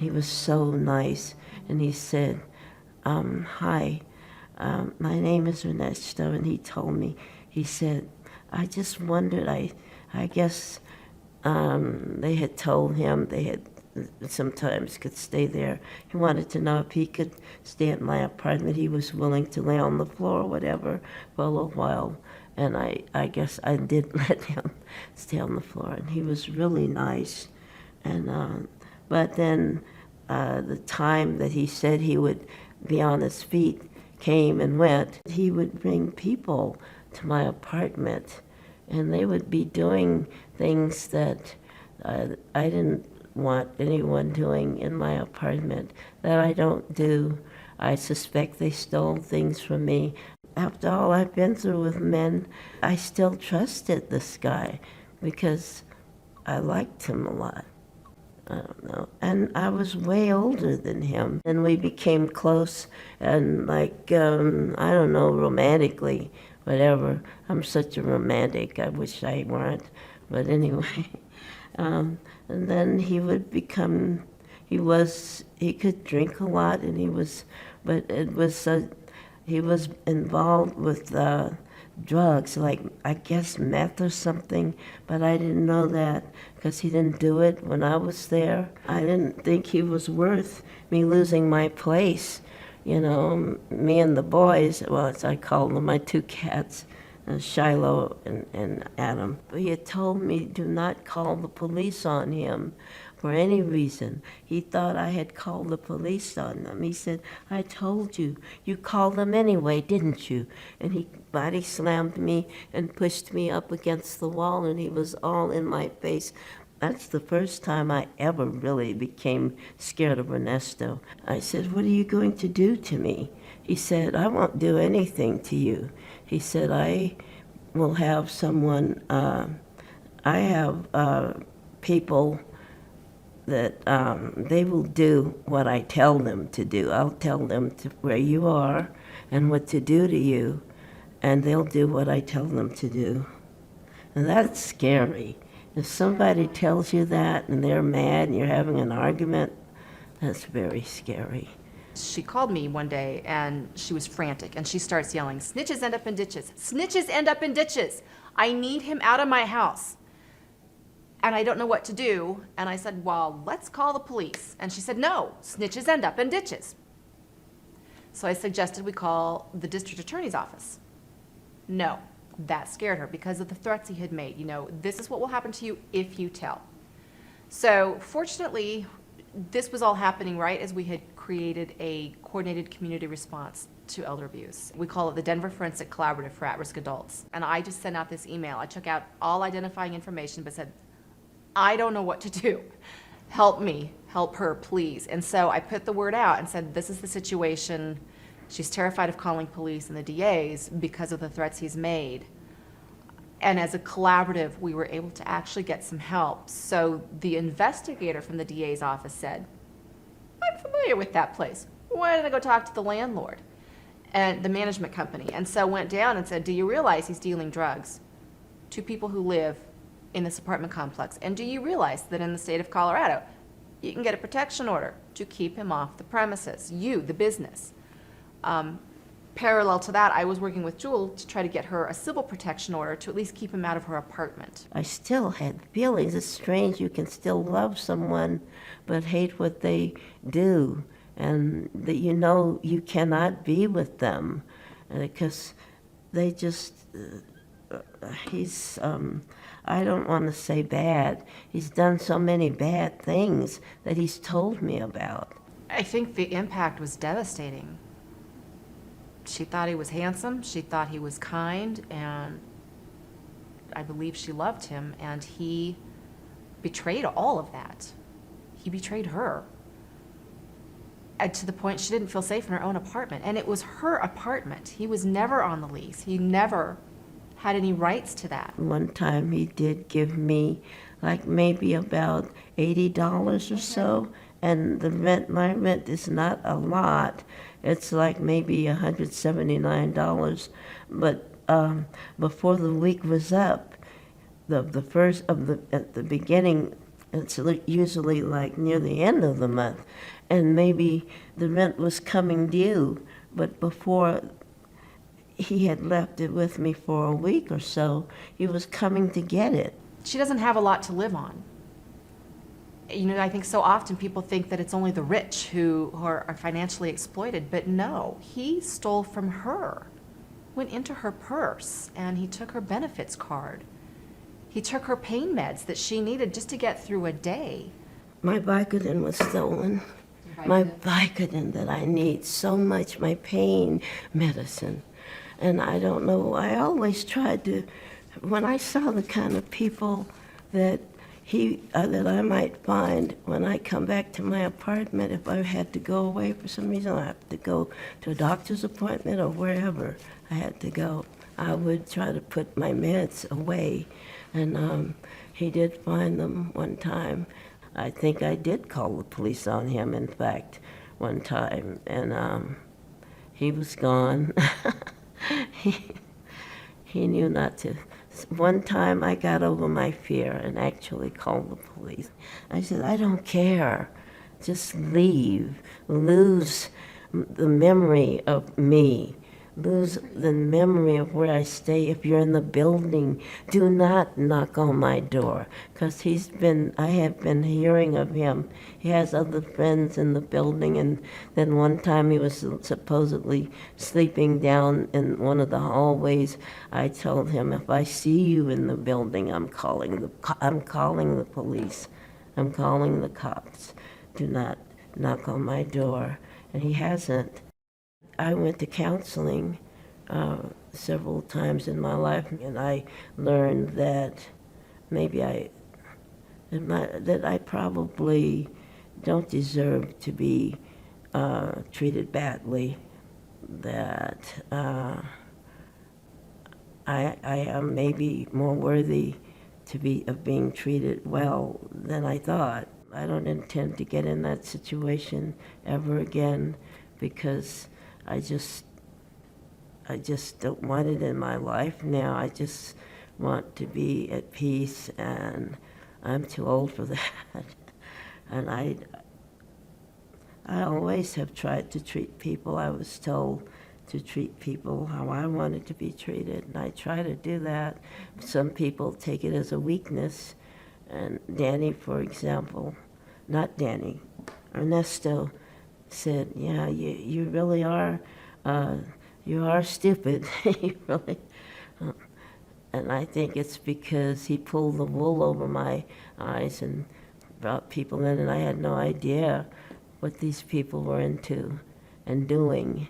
He was so nice, and he said, hi, my name is Ernesto, and he told me, he said, I just wondered, I guess they had told him they had sometimes could stay there. He wanted to know if he could stay at my apartment. He was willing to lay on the floor or whatever for a little while. And I guess I did let him stay on the floor. And he was really nice. And but then the time that he said he would be on his feet came and went. He would bring people to my apartment, and they would be doing things that I didn't want anyone doing in my apartment, that I don't do. I suspect they stole things from me. After all I've been through with men, I still trusted this guy because I liked him a lot. I don't know. And I was way older than him. And we became close and like, I don't know, romantically, whatever. I'm such a romantic. I wish I weren't. But anyway. And then he would become, he could drink a lot, and he was involved with drugs, like I guess meth or something, but I didn't know that because he didn't do it when I was there. I didn't think he was worth me losing my place. You know, me and the boys, well, as I called them, my two cats, Shiloh and Adam. He had told me do not call the police on him for any reason. He thought I had called the police on them. He said, I told you, you called them anyway, didn't you? And he body slammed me and pushed me up against the wall, and he was all in my face. That's the first time I ever really became scared of Ernesto. I said, what are you going to do to me? He said, I won't do anything to you. He said, I will have someone, I have people that they will do what I tell them to do. I'll tell them where you are and what to do to you, and they'll do what I tell them to do. And that's scary. If somebody tells you that and they're mad and you're having an argument, that's very scary. She called me one day and she was frantic and she starts yelling, snitches end up in ditches. Snitches end up in ditches. I need him out of my house. And I don't know what to do. And I said, well, let's call the police. And she said, no, snitches end up in ditches. So I suggested we call the district attorney's office. No, that scared her because of the threats he had made. You know, this is what will happen to you if you tell. So fortunately, this was all happening right as we had created a coordinated community response to elder abuse. We call it the Denver Forensic Collaborative for At-Risk Adults. And I just sent out this email. I took out all identifying information but said, I don't know what to do. Help me, help her, please. And so I put the word out and said, this is the situation. She's terrified of calling police and the DAs because of the threats he's made. And as a collaborative, we were able to actually get some help. So the investigator from the DA's office said, I'm familiar with that place. Why don't I go talk to the landlord and the management company? And so went down and said, do you realize he's dealing drugs to people who live in this apartment complex? And do you realize that in the state of Colorado, you can get a protection order to keep him off the premises, you, the business. Parallel to that, I was working with Jewel to try to get her a civil protection order to at least keep him out of her apartment. I still had feelings. It's strange you can still love someone but hate what they do, and that you know you cannot be with them because they just, he's, I don't want to say bad. He's done so many bad things that he's told me about. I think the impact was devastating. She thought he was handsome, she thought he was kind, and I believe she loved him, and he betrayed all of that. He betrayed her. And to the point she didn't feel safe in her own apartment, and it was her apartment. He was never on the lease. He never had any rights to that. One time he did give me like maybe about $80 or so, and the rent, my rent is not a lot. It's like maybe $179, but before the week was up, the first of the at the beginning It's usually like near the end of the month, and maybe the rent was coming due, but before he had left it with me for a week or so, he was coming to get it. She doesn't have a lot to live on. You know, I think so often people think that it's only the rich who are financially exploited, but no, he stole from her, went into her purse, and he took her benefits card. He took her pain meds that she needed just to get through a day. My Vicodin was stolen. My Vicodin that I need so much, my pain medicine. And I don't know, I always tried to, when I saw the kind of people that that I might find when I come back to my apartment, if I had to go away for some reason, I have to go to a doctor's appointment or wherever I had to go, I would try to put my meds away. And he did find them one time. I think I did call the police on him, in fact, one time, and he was gone. He knew not to. One time I got over my fear and actually called the police. I said, I don't care. Just leave. Lose the memory of me. Lose the memory of where I stay. If you're in the building, do not knock on my door, because I have been hearing of him. He has other friends in the building, and then one time he was supposedly sleeping down in one of the hallways. I told him, if I see you in the building, I'm calling the police. I'm calling the cops. Do not knock on my door. And he hasn't. I went to counseling several times in my life, and I learned that that I probably don't deserve to be treated badly. That I am maybe more worthy of being treated well than I thought. I don't intend to get in that situation ever again, because I just don't want it in my life now. I just want to be at peace, and I'm too old for that. And I always have tried to treat people. I was told to treat people how I wanted to be treated, and I try to do that. Some people take it as a weakness, and Danny, for example, not Danny, Ernesto, said, yeah, you really are, you are stupid. You really, and I think it's because he pulled the wool over my eyes and brought people in, and I had no idea what these people were into and doing.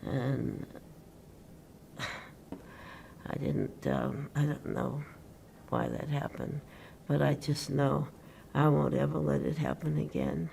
And I don't know why that happened, but I just know I won't ever let it happen again.